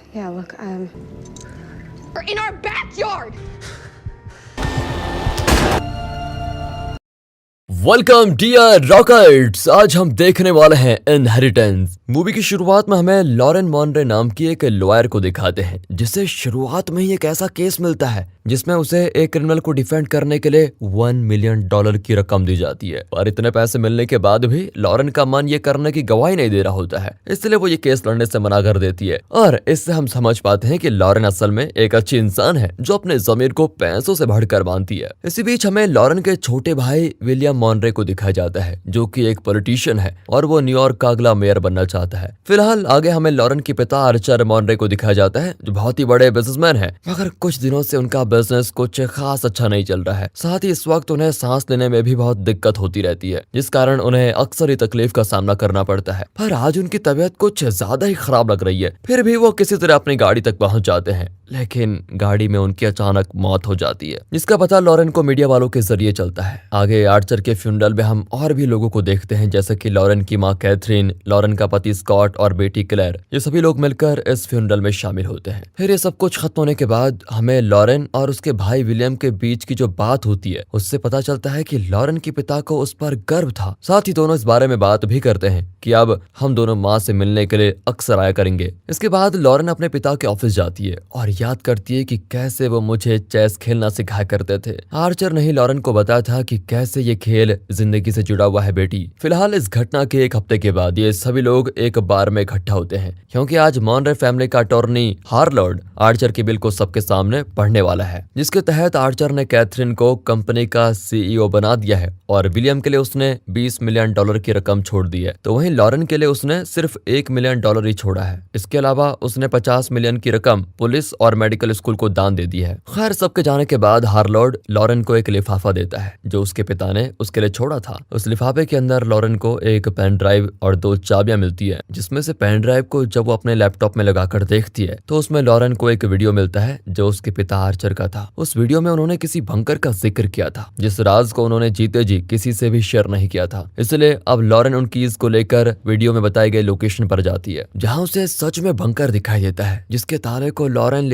Yeah, look, Or in our backyard! Welcome dear rockets. आज हम देखने वाले हैं इनहेरिटेंस। मूवी की शुरुआत में हमें लॉरेन मॉनरे नाम की एक लॉयर को दिखाते हैं जिसे शुरुआत में ही एक ऐसा केस मिलता है जिसमें उसे एक क्रिमिनल को डिफेंड करने के लिए $1 मिलियन की रकम दी जाती है। और इतने पैसे मिलने के बाद भी लॉरेन का मन ये करने की गवाही नहीं दे रहा होता है, इसलिए वो ये केस लड़ने से मना कर देती है। और इससे हम समझ पाते हैं कि लॉरेन असल में एक अच्छी इंसान है जो अपने जमीर को पैसों से बढ़कर मानती है। इसी बीच हमें लॉरेन के छोटे भाई विलियम मॉनरे को दिखाया जाता है जो कि एक पॉलिटिशियन है और वो न्यूयॉर्क का अगला मेयर बनना चाहता है। फिलहाल आगे हमें लॉरेन के पिता आर्चर मॉनरे को दिखाया जाता है जो बहुत ही बड़े बिजनेसमैन है, मगर कुछ दिनों से उनका बिजनेस कुछ खास अच्छा नहीं चल रहा है। साथ ही इस वक्त उन्हें सांस लेने में भी बहुत दिक्कत होती रहती है, जिस कारण उन्हें अक्सर ही तकलीफ का सामना करना पड़ता है। पर आज उनकी तबीयत कुछ ज्यादा ही खराब लग रही है। फिर भी वो किसी तरह अपनी गाड़ी तक पहुंच जाते हैं, लेकिन गाड़ी में उनकी अचानक मौत हो जाती है, जिसका पता लॉरेन को मीडिया वालों के जरिए चलता है। आगे आर्चर के फ्यूनरल में हम और भी लोगों को देखते हैं, जैसे कि लॉरेन की माँ कैथरीन, लॉरेन का पति स्कॉट और बेटी क्लेयर। ये सभी लोग मिलकर इस फ्यूनरल में शामिल होते हैं। फिर ये सब कुछ खत्म होने के बाद हमें लॉरेन और उसके भाई विलियम के बीच की जो बात होती है उससे पता चलता है कि लॉरेन के पिता को उस पर गर्व था। साथ ही दोनों इस बारे में बात भी करते हैं कि अब हम दोनों माँ से मिलने के लिए अक्सर आया करेंगे। इसके बाद लॉरेन अपने पिता के ऑफिस जाती है और याद करती है कि कैसे वो मुझे चेस खेलना सिखाया करते थे। आर्चर ने ही लॉरेन को बताया था कि कैसे ये खेल जिंदगी से जुड़ा हुआ है बेटी। फिलहाल इस घटना के एक हफ्ते के बाद ये सभी लोग एक बार में इकट्ठा होते हैं, क्योंकि आज मॉनरे फैमिली का अटॉर्नी हार्लॉर्ड आर्चर के बिल को सबके सामने पढ़ने वाला है, जिसके तहत आर्चर ने कैथरीन को कंपनी का CEO बना दिया है और विलियम के लिए उसने $20 मिलियन की रकम छोड़ दी है। तो वहीं लॉरेन के लिए उसने सिर्फ $1 मिलियन ही छोड़ा है। इसके अलावा उसने 50 मिलियन की रकम पुलिस और मेडिकल स्कूल को दान दे दी है। खैर, सबके जाने के बाद हार्लॉर्ड लॉरेन को एक लिफाफा देता है जो उसके पिता ने उसके लिए छोड़ा था। उस लिफाफे के अंदर लॉरेन को एक पेन ड्राइव और 2 चाबियां मिलती है, जिसमें से पेन ड्राइव को जब वो अपने लैपटॉप में लगाकर देखती है तो उसमें लॉरेन को एक वीडियो मिलता है जो उसके पिता आर्चर का था। उस वीडियो में उन्होंने किसी बंकर का जिक्र किया था जिस राज को उन्होंने जीते जी किसी से भी शेयर नहीं किया था। इसलिए अब लॉरेन उन कीज को लेकर वीडियो में बताई गई लोकेशन पर जाती है, जहां उसे सच में बंकर दिखाई देता है जिसके ताले को लॉरेन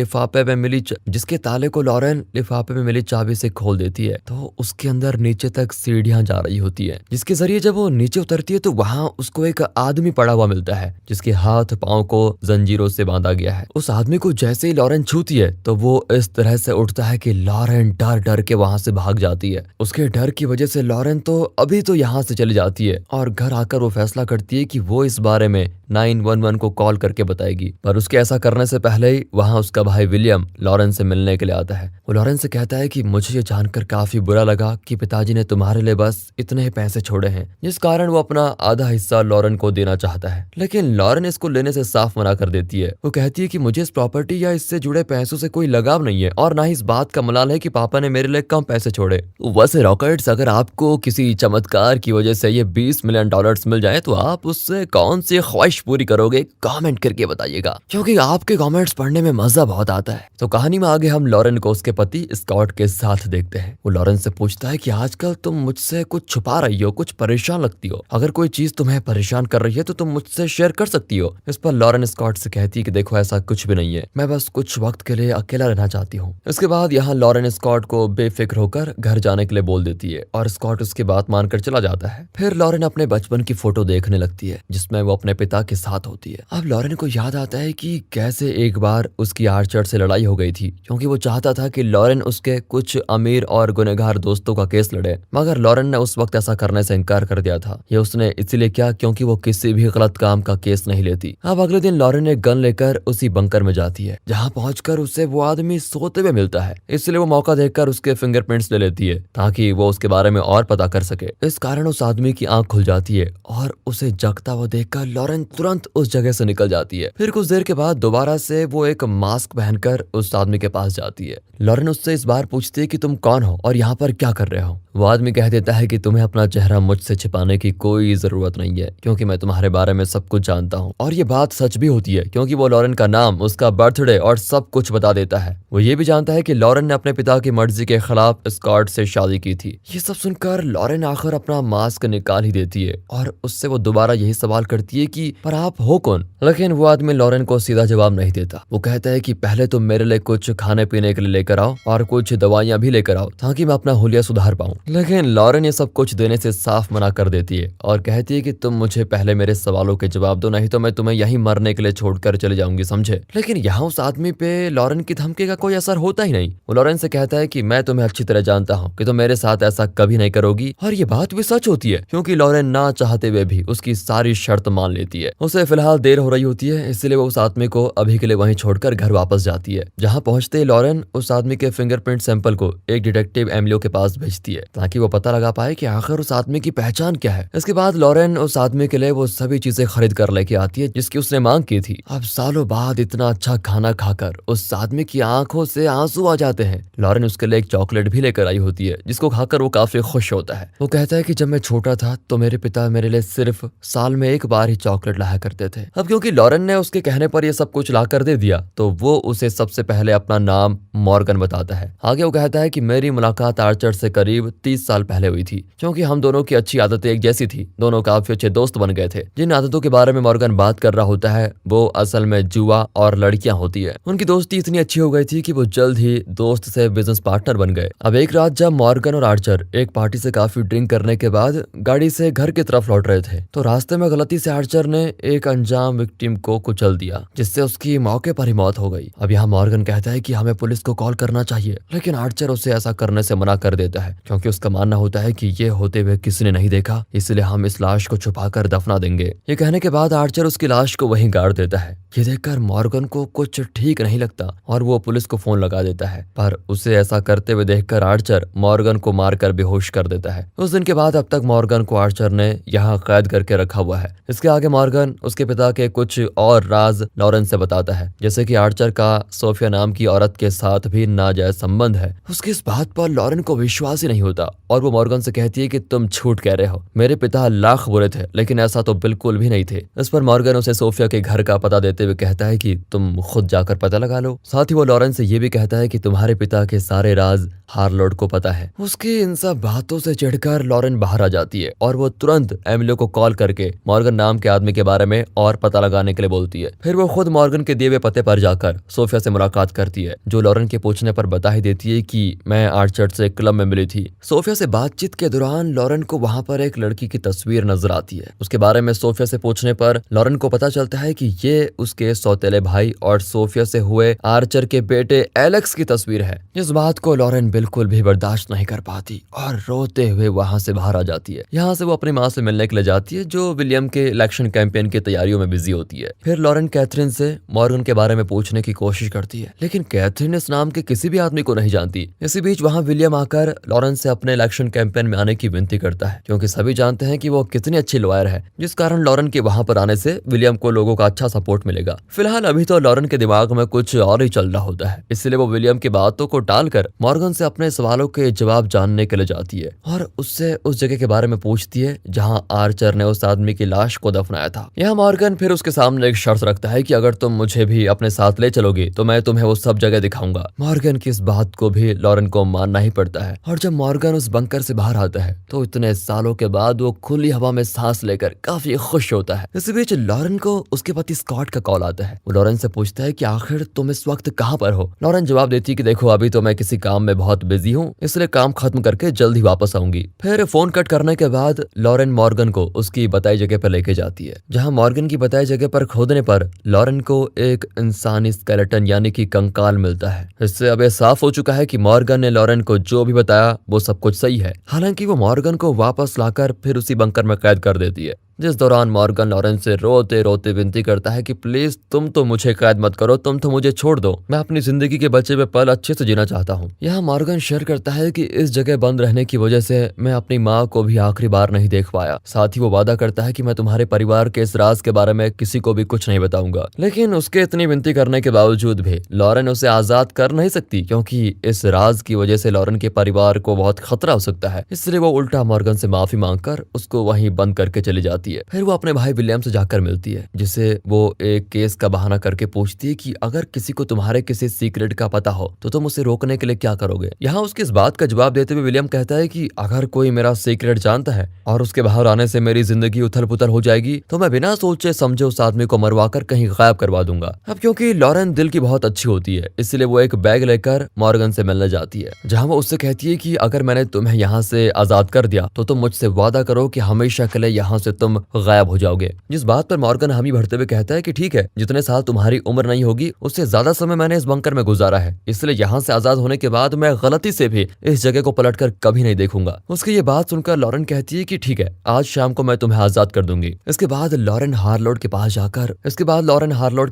लिफाफे में मिली चाबी से खोल देती है। तो उसके अंदर नीचे तक सीढ़ियां जा रही होती है, जिसके जरिए जब वो नीचे उतरती है तो वहां उसको एक आदमी पड़ा हुआ मिलता है जिसके हाथ पांव को जंजीरों से बांधा गया है। उस आदमी को जैसे ही लॉरेन छूती है तो वो इस तरह से उठता है कि लॉरेन डर डर के वहां से भाग जाती है। उसके डर की वजह से लॉरेन तो अभी तो यहाँ से चली जाती है और घर आकर वो फैसला करती है कि वो इस बारे में 911 को कॉल करके बताएगी। पर उसके ऐसा करने से पहले ही वहां उसका भाई विलियम लॉरेन से मिलने के लिए आता है। वो लॉरेन से कहता है कि मुझे ये जानकर काफी बुरा लगा कि पिताजी ने तुम्हारे लिए बस इतने ही पैसे छोड़े हैं, जिस कारण वो अपना आधा हिस्सा लॉरेन को देना चाहता है। लेकिन लॉरेन इसको लेने से साफ मना कर देती है। वो कहती है कि मुझे इस प्रॉपर्टी या इससे जुड़े पैसों से कोई लगाव नहीं है और ना ही इस बात का मलाल है कि पापा ने मेरे लिए कम पैसे छोड़े। वैसे रॉकेट्स, अगर आपको किसी चमत्कार की वजह से ये $20 मिलियन मिल जाए तो आप उससे कौन सी ख्वाहिश पूरी करोगे? कमेंट करके बताइएगा, क्योंकि आपके कमेंट्स पढ़ने में मजा बहुत आता है। तो कहानी में आगे हम लॉरेन को उसके पति स्कॉट के साथ देखते हैं। वो लॉरेन से पूछता है कि आजकल तुम मुझसे कुछ छुपा रही हो, कुछ परेशान लगती हो। अगर कोई चीज तुम्हें परेशान कर रही है तो तुम मुझसे शेयर कर सकती हो। इस पर लॉरेन स्कॉट से कहती है कि देखो, ऐसा कुछ भी नहीं है, मैं बस कुछ वक्त के लिए अकेला रहना चाहती हूँ। इसके बाद यहाँ लॉरेन स्कॉट को बेफिक्र होकर घर जाने के लिए बोल देती है और स्कॉट उसकी बात मानकर चला जाता है। फिर लॉरेन अपने बचपन की फोटो देखने लगती है जिसमें वो अपने पिता के साथ होती है। अब लॉरेन को याद आता है कि कैसे एक बार उसकी आर्चर से लड़ाई हो गई थी, क्योंकि वो चाहता था कि लॉरेन उसके कुछ अमीर और गुनहगार दोस्तों का केस लड़े, मगर लॉरेन ने उस वक्त ऐसा करने से इनकार कर दिया था। ये उसने इसलिए किया क्योंकि वो किसी भी गलत काम का केस नहीं लेती। अब अगले दिन लॉरेन एक गन लेकर उसी बंकर में जाती है, जहाँ पहुंचकर उसे वो आदमी सोते हुए मिलता है। इसलिए वो मौका देखकर उसके फिंगरप्रिंट्स ले लेती है ताकि वो उसके बारे में और पता कर सके। इस कारण उस आदमी की आंख खुल जाती है और उसे जगता हुआ देखकर लॉरेन तुरंत उस जगह से निकल जाती है। फिर कुछ देर के बाद दोबारा से वो एक मास्क पहनकर उस आदमी के पास जाती है। लॉरेन उससे इस बार पूछती है कि तुम कौन हो और यहाँ पर क्या कर रहे हो। वो आदमी कह देता है कि तुम्हें अपना चेहरा मुझसे छिपाने की कोई जरूरत नहीं है, क्योंकि मैं तुम्हारे बारे में सब कुछ जानता हूँ। और ये बात सच भी होती है, क्योंकि वो लॉरेन का नाम, उसका बर्थडे और सब कुछ बता देता है। वो ये भी जानता है कि लॉरेन ने अपने पिता की मर्जी के खिलाफ स्कॉट से शादी की थी। ये सब सुनकर लॉरेन आखिर अपना मास्क निकाल ही देती है और उससे वो दोबारा यही सवाल करती है कि पर आप हो कौन? लेकिन वो आदमी लॉरेन को सीधा जवाब नहीं देता। वो कहता है कि पहले तुम मेरे लिए कुछ खाने पीने के लिए लेकर आओ और कुछ दवाइयां भी लेकर आओ, ताकि मैं अपना हुलिया सुधार पाऊं। लेकिन लॉरेन ये सब कुछ देने से साफ मना कर देती है और कहती है कि तुम मुझे पहले मेरे सवालों के जवाब दो, नहीं तो मैं तुम्हें यहीं मरने के लिए छोड़कर चले जाऊंगी, समझे? लेकिन यहाँ उस आदमी पे लॉरेन की धमकी का कोई असर होता ही नहीं। वो लॉरेन से कहता है कि मैं तुम्हें अच्छी तरह जानता हूँ कि तुम मेरे साथ ऐसा कभी नहीं करोगी। और ये बात भी सच होती है, क्योंकि लॉरेन ना चाहते हुए भी उसकी सारी शर्त मान लेती है। उसे फिलहाल देर हो रही होती है, इसलिए वो उस आदमी को अभी के लिए वहीं छोड़कर घर वापस जाती है। जहाँ पहुंचते ही लॉरेन उस आदमी के फिंगरप्रिंट सैंपल को एक डिटेक्टिव एमिलियो के पास भेजती है, ताकि वो पता लगा पाए कि आखिर उस आदमी की पहचान क्या है। इसके बाद लॉरेन उस आदमी के लिए वो सभी चीजें खरीद कर लेके आती है जिसकी उसने मांग की थी। अब सालों बाद इतना अच्छा खाना खाकर उस आदमी की आंखों से आंसू आ जाते हैं। लॉरेन उसके लिए एक चॉकलेट भी लेकर आई होती है, जिसको खाकर वो काफी खुश होता है। वो कहता है कि जब मैं छोटा था तो मेरे पिता मेरे लिए सिर्फ साल में एक बार ही चॉकलेट लाया करते थे। अब क्योंकि लॉरेन ने उसके कहने पर ये सब कुछ ला कर दे दिया, तो वो उसे सबसे पहले अपना नाम मॉर्गन बताता है। आगे वो कहता है कि मेरी मुलाकात आर्चर से करीब 30 साल पहले हुई थी, क्योंकि हम दोनों की अच्छी आदतें एक जैसी थी। दोनों काफी अच्छे दोस्त बन गए थे। जिन आदतों के बारे में मॉर्गन बात कर रहा होता है वो असल में जुआ और लड़कियां होती है। उनकी दोस्ती इतनी अच्छी हो गई थी कि वो जल्द ही दोस्त से बिजनेस पार्टनर बन गए। अब एक रात जब मॉर्गन और आर्चर एक पार्टी से काफी ड्रिंक करने के बाद गाड़ी से घर की तरफ लौट रहे थे, तो रास्ते में गलती से आर्चर ने एक अनजान विक्टिम को कुचल दिया, जिससे उसकी मौके पर ही मौत हो गई। अब यहाँ मॉर्गन कहता है कि हमें पुलिस को कॉल करना चाहिए, लेकिन आर्चर उसे ऐसा करने से मना कर देता है, क्योंकि उसका मानना होता है कि ये होते हुए किसी ने नहीं देखा, इसलिए हम इस लाश को छुपाकर दफना देंगे। ये कहने के बाद आर्चर उसकी लाश को वहीं गाड़ देता है। ये देखकर मॉर्गन को कुछ ठीक नहीं लगता और वो पुलिस को फोन लगा देता है, पर उसे ऐसा करते हुए देखकर आर्चर मॉर्गन को मारकर बेहोश कर देता है। उस दिन के बाद अब तक मॉर्गन को आर्चर ने यहाँ कैद करके रखा हुआ है। इसके आगे मॉर्गन उसके पिता के कुछ और राज लॉरेन से बताता है, जैसे कि आर्चर का सोफिया नाम की औरत के साथ भी नाजायज संबंध है। उसकी इस बात पर लॉरेन को विश्वास ही नहीं होता और वो मॉर्गन से कहती है कि तुम झूठ कह रहे हो, मेरे पिता लाख बुरे थे, लेकिन ऐसा तो बिल्कुल भी नहीं थे। इस पर मॉर्गन उसे सोफिया के घर का पता देते हुए कहता है कि तुम खुद जाकर पता लगा लो। साथ ही वो लॉरेन से ये भी कहता है कि तुम्हारे पिता के सारे राज हार्लोड को पता है। उसकी इन सब बातों से चिढ़कर लॉरेन बाहर आ जाती है और वो तुरंत एमिलियो को कॉल करके मॉर्गन नाम के आदमी के बारे में और पता लगाने के लिए बोलती है। फिर वो खुद मॉर्गन के दिए हुए पते पर जाकर सोफिया से मुलाकात करती है, जो लॉरेन के पूछने पर बता ही देती है कि मैं आर्चर से क्लब में मिली थी। सोफिया से बातचीत के दौरान लॉरेन को वहां पर एक लड़की की तस्वीर नजर आती है। उसके बारे में सोफिया से पूछने पर लॉरेन को पता चलता है कि ये उसके सौतेले भाई और सोफिया से हुए आर्चर के बेटे एलेक्स की तस्वीर है। इस बात को लॉरेन बिल्कुल भी बर्दाश्त नहीं कर पाती और रोते हुए वहां से बाहर आ जाती है। यहाँ से वो अपनी माँ से मिलने के लिए जाती है, जो विलियम के इलेक्शन कैंपेन की तैयारियों में बिजी होती है। फिर लॉरेन कैथरीन से मॉर्गन के बारे में पूछने की कोशिश करती है, लेकिन कैथरीन इस नाम के किसी भी आदमी को नहीं जानती। इसी बीच वहाँ विलियम आकर लॉरेन से अपने इलेक्शन कैंपेन में आने की विनती करता है, क्योंकि सभी जानते हैं कि वो कितनी अच्छी लॉयर है, जिस कारण लॉरेन के वहां पर आने से विलियम को लोगों का अच्छा सपोर्ट मिलेगा। फिलहाल अभी तो लॉरेन के दिमाग में कुछ और ही चल रहा होता है, इसलिए वो विलियम की बातों को टालकर मॉर्गन से अपने सवालों के जवाब जानने के लिए जाती है और उससे उस जगह के बारे में पूछती है जहां आर्चर ने उस आदमी की लाश को दफनाया था। यहाँ मॉर्गन फिर उसके सामने एक शर्त रखता है कि अगर तुम मुझे भी अपने साथ ले चलोगी तो मैं तुम्हें वो सब जगह दिखाऊंगा। मॉर्गन की इस बात को भी लॉरेन को मानना ही पड़ता है और जब मॉर्गन उस बंकर से बाहर आता है तो इतने सालों के बाद वो खुली हवा में सांस लेकर काफी खुश होता है। इसी बीच लॉरेन को उसके पति स्कॉट का कॉल आता है। वो लॉरेन से पूछता है कि आखिर तुम इस वक्त कहाँ पर हो। लॉरेन जवाब देती है कि देखो अभी तो मैं किसी काम में बहुत बिजी हूँ, इसलिए काम खत्म करके जल्द ही वापस आऊंगी। फिर फोन कट करने के बाद लॉरेन मॉर्गन को उसकी बताई जगह पर लेके जाती है, जहाँ मॉर्गन की बताई जगह पर खोदने पर लॉरेन को एक इंसानी स्केलेटन यानी कि कंकाल मिलता है। इससे अब यह साफ हो चुका है कि मॉर्गन ने लॉरेन को जो भी बताया वो सब कुछ सही है। हालांकि वो मॉर्गन को वापस लाकर फिर उसी बंकर में कैद कर देती है, जिस दौरान मॉर्गन लॉरेन से रोते रोते विनती करता है कि प्लीज तुम तो मुझे कैद मत करो, तुम तो मुझे छोड़ दो, मैं अपनी जिंदगी के बचे हुए पल अच्छे से जीना चाहता हूँ। यहाँ मॉर्गन शेयर करता है कि इस जगह बंद रहने की वजह से मैं अपनी माँ को भी आखिरी बार नहीं देख पाया। साथ ही वो वादा करता है कि मैं तुम्हारे परिवार के इस राज के बारे में किसी को भी कुछ नहीं बताऊंगा। लेकिन उसके इतनी विनती करने के बावजूद भी लॉरेन उसे आजाद कर नहीं सकती, क्योंकि इस राज की वजह से लॉरेन के परिवार को बहुत खतरा हो सकता है। इसलिए वो उल्टा मॉर्गन से माफी मांगकर उसको वहीं बंद करके चली जाती है। फिर वो अपने भाई विलियम से जाकर मिलती है, जिसे वो एक केस का बहाना करके पूछती है कि अगर किसी को तुम्हारे किसी सीक्रेट का पता हो तो तुम उसे रोकने के लिए क्या करोगे। यहाँ उसके इस बात का जवाब देते हुए विलियम कहता है कि अगर कोई मेरा सीक्रेट जानता है और उसके बाहर आने से मेरी जिंदगी उथल पुथल हो जाएगी तो मैं बिना सोचे समझे उस आदमी को मरवाकर कहीं गायब करवा दूंगा। अब क्योंकि लॉरेन दिल की बहुत अच्छी होती है, इसलिए वो एक बैग लेकर मॉर्गन से मिलने जाती है, जहाँ वो उससे कहती है कि अगर मैंने तुम्हें यहाँ से आजाद कर दिया तो तुम मुझसे वादा करो कि हमेशा के लिए यहाँ से तुम गायब हो जाओगे। जिस बात पर मॉर्गन हामी भरते हुए कहता है कि ठीक है, जितने साल तुम्हारी उम्र नहीं होगी उससे ज्यादा समय मैंने इस बंकर में गुजारा है, इसलिए यहाँ से आजाद होने के बाद मैं गलती से भी इस जगह को पलटकर कभी नहीं देखूंगा। उसकी ये बात सुनकर लॉरेन कहती है कि ठीक है, आज शाम को मैं तुम्हें आजाद कर दूंगी। इसके बाद लॉरेन हार्लोड के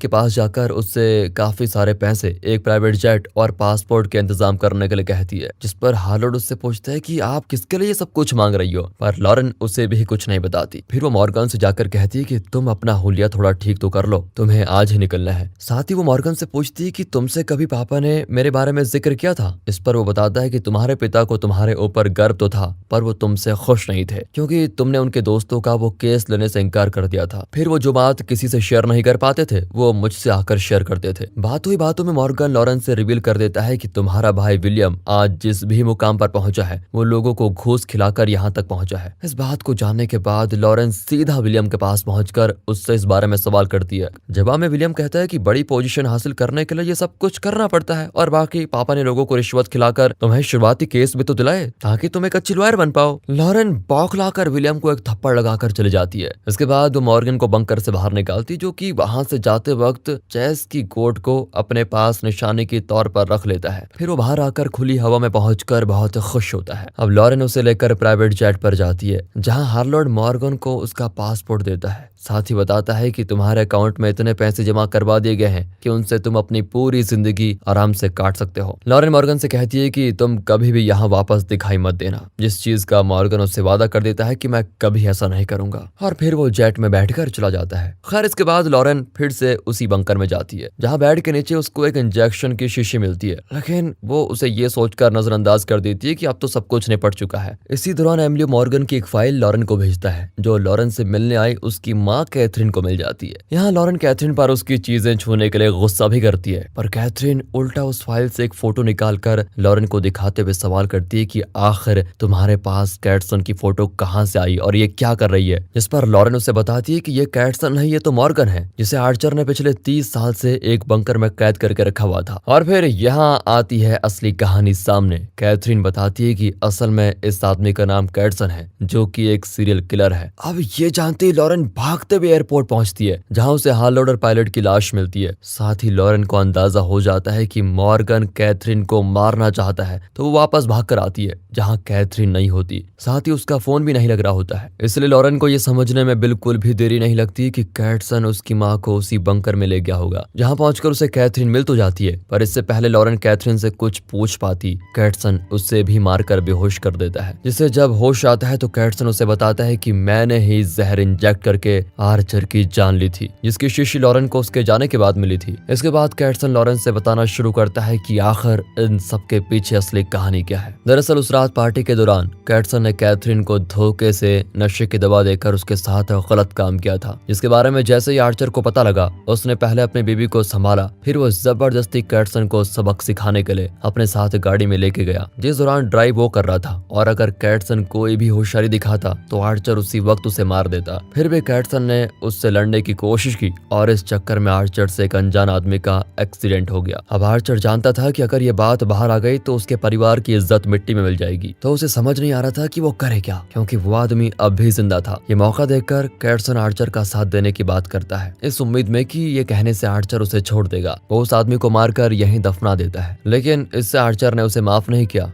पास जाकर उससे काफी सारे पैसे, एक प्राइवेट जेट और पासपोर्ट के इंतजाम करने के लिए कहती है, जिस पर हार्लोड उससे पूछता है कि आप किसके लिए सब कुछ मांग रही हो, पर लॉरेन उसे भी कुछ नहीं बताती। फिर वो मॉर्गन से जाकर कहती है कि तुम अपना हुलिया थोड़ा ठीक तो कर लो, तुम्हें आज ही निकलना है। साथ ही वो मॉर्गन से पूछती है कि तुमसे कभी पापा ने मेरे बारे में जिक्र किया था। इस पर वो बताता है कि तुम्हारे पिता को तुम्हारे ऊपर गर्व तो था, पर वो तुमसे खुश नहीं थे क्योंकि तुमने उनके दोस्तों का वो केस लेने से इनकार कर दिया था। फिर वो जो बात किसी से शेयर नहीं कर पाते थे वो मुझसे आकर शेयर करते थे। बातों ही बातों में मॉर्गन लॉरेन से रिवील कर देता है कि तुम्हारा भाई विलियम आज जिस भी मुकाम पर पहुंचा है वो लोगों को घूस खिलाकर यहाँ तक पहुंचा है। इस बात को जानने के बाद लॉरेन सीधा विलियम के पास पहुंचकर उससे इस बारे में सवाल करती है। जवाब में विलियम कहता है कि बड़ी पोजीशन हासिल करने के लिए ये सब कुछ करना पड़ता है, और बाकी पापा ने लोगों को रिश्वत खिलाकर तुम्हें शुरुआती केस भी तो दिलाए ताकि तुम एक अच्छी लॉयर बन पाओ। लॉरेन बौखलाकर विलियम को एक थप्पड़ लगाकर चली जाती है। इसके बाद वो मॉर्गन को बंकर से बाहर निकालती, जो कि वहां से जाते वक्त चेस की गोट को अपने पास निशाने के तौर पर रख लेता है। फिर वो बाहर आकर खुली हवा में पहुंचकर बहुत खुश होता है। अब लॉरेन उसे लेकर प्राइवेट जेट पर जाती है, जहां हार्लोड मॉर्गन को उसका पासपोर्ट देता है। साथ ही बताता है कि तुम्हारे अकाउंट में इतने पैसे जमा करवा दिए गए हैं कि उनसे तुम अपनी पूरी जिंदगी आराम से काट सकते हो। लॉरेन मॉर्गन से कहती है कि तुम कभी भी यहाँ वापस दिखाई मत देना, जिस चीज का मॉर्गन उससे वादा कर देता है कि मैं कभी ऐसा नहीं करूंगा, और फिर वो जेट में बैठकर चला जाता है। खैर, इसके बाद लॉरेन फिर से उसी बंकर में जाती है, जहाँ बेड के नीचे उसको एक इंजेक्शन की शीशी मिलती है, लेकिन वो उसे ये सोचकर नजरअंदाज कर देती है कि अब तो सब कुछ निपट चुका है। इसी दौरान एमिली मॉर्गन की एक फाइल लॉरेन को भेजता है, जो लॉरेन से मिलने आई उसकी माँ कैथरीन को मिल जाती है। यहाँ लॉरेन कैथरीन पर उसकी चीजें छूने के लिए गुस्सा भी करती है, पर कैथरीन उल्टा उस फाइल से एक फोटो निकालकर लॉरेन को दिखाते हुए सवाल करती है कि आखिर तुम्हारे पास कैटसन की फोटो कहाँ से आई और ये क्या कर रही है। जिस पर लॉरेन उसे बताती है कि ये कैटसन नहीं, ये तो मॉर्गन है, जिसे आर्चर ने पिछले 30 साल से एक बंकर में कैद करके रखा हुआ था। और फिर यहाँ आती है असली कहानी सामने। कैथरीन बताती है कि असल में इस आदमी का नाम कैटसन है, जो कि एक सीरियल किलर है। अब ये जानते ही लॉरेन भागते हुए एयरपोर्ट पहुंचती है, जहां उसे हार्लोड और पायलट की लाश मिलती है। साथ ही लॉरेन को अंदाजा हो जाता है कि मॉर्गन कैथरीन को मारना चाहता है, तो वो वापस भागकर आती है, जहां कैथरीन नहीं होती। साथ ही उसका फोन भी नहीं लग रहा होता है। इसलिए लॉरेन को ये समझने में बिल्कुल भी देरी नहीं लगती कि कैटसन उसकी माँ को उसी बंकर में ले गया होगा। जहाँ पहुंचकर उसे कैथरीन मिल तो जाती है, पर इससे पहले लॉरेन कैथरीन से कुछ पूछ पाती, कैटसन उससे भी मारकर बेहोश कर देता है। जिससे जब होश आता है तो कैटसन उसे बताता है कि मैंने ही जहर इंजेक्ट करके आर्चर की जान ली थी, जिसकी शीशी लॉरेन को उसके जाने के बाद मिली थी। इसके बाद कैटसन लॉरेन से बताना शुरू करता है कि आखिर इन सबके पीछे असली कहानी क्या है। दरअसल उस रात पार्टी के दौरान कैटसन ने कैथरीन को धोखे से नशे की दवा देकर उसके साथ गलत काम किया था, जिसके बारे में जैसे ही आर्चर को पता लगा उसने पहले अपनी बीबी को संभाला, फिर वो जबरदस्ती कैटसन को सबक सिखाने के लिए अपने साथ गाड़ी में लेके गया, जिस दौरान ड्राइव वो कर रहा था। और अगर कैटसन कोई भी होशियारी दिखाता तो आर्चर उसी वक्त उसे मार देता। फिर भी कैटसन ने उससे लड़ने की कोशिश की और इस चक्कर में आर्चर से एक अनजान आदमी का एक्सीडेंट हो गया। अब आर्चर जानता था कि अगर ये बात बाहर आ गई तो उसके परिवार की इज्जत मिट्टी में मिल जाएगी, तो उसे समझ नहीं आ रहा था कि वो करे क्या, क्योंकि वो आदमी अब भी जिंदा था। ये मौका देखकर कैटसन आर्चर का साथ देने की बात करता है, इस उम्मीद में कि ये कहने से आर्चर उसे छोड़ देगा। वो उस आदमी को मारकर यहीं दफना देता है, लेकिन इससे आर्चर ने उसे माफ नहीं किया।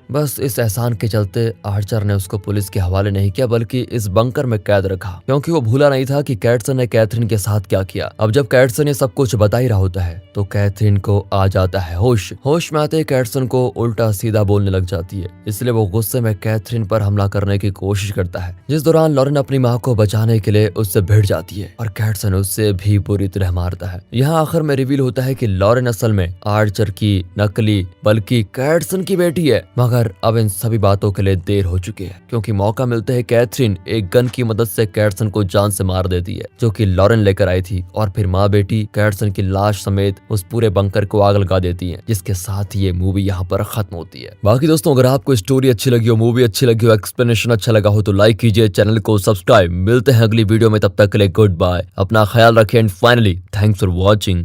बस इस एहसान के चलते आर्चर ने उसको पुलिस के हवाले नहीं किया बल्कि इस बंकर में कैद रखा, क्योंकि वो भूला नहीं था कि कैटसन ने कैथरीन के साथ क्या किया। अब जब कैटसन ये सब कुछ बता ही रहा होता है तो कैथरीन को आ जाता है होश। होश में आते ही कैटसन को उल्टा सीधा बोलने लग जाती है, इसलिए वो गुस्से में कैथरीन पर हमला करने की कोशिश करता है, जिस दौरान लॉरेन अपनी माँ को बचाने के लिए उससे भिड़ जाती है और कैटसन उससे भी बुरी तरह मारता है। यहाँ आखिर में रिवील होता है कि लॉरेन असल में आर्चर की नकली बल्कि कैटसन की बेटी है। मगर अब इन सभी बातों के लिए देर हो चुकी है, क्योंकि मौका मिलते ही कैथरीन एक गन की मदद से कैटसन को जान से मार देती है, जो कि लॉरेन लेकर आई थी, और फिर माँ बेटी कैटसन की लाश समेत उस पूरे बंकर को आग लगा देती है, जिसके साथ ये मूवी यहाँ पर खत्म होती है। बाकी दोस्तों, अगर आपको स्टोरी अच्छी लगी हो, मूवी अच्छी लगी हो, एक्सप्लेनेशन अच्छा लगा हो तो लाइक कीजिए, चैनल को सब्सक्राइब। मिलते हैं अगली वीडियो में, तब तक के लिए गुड बाय, अपना ख्याल रखें and finally thanks for watching.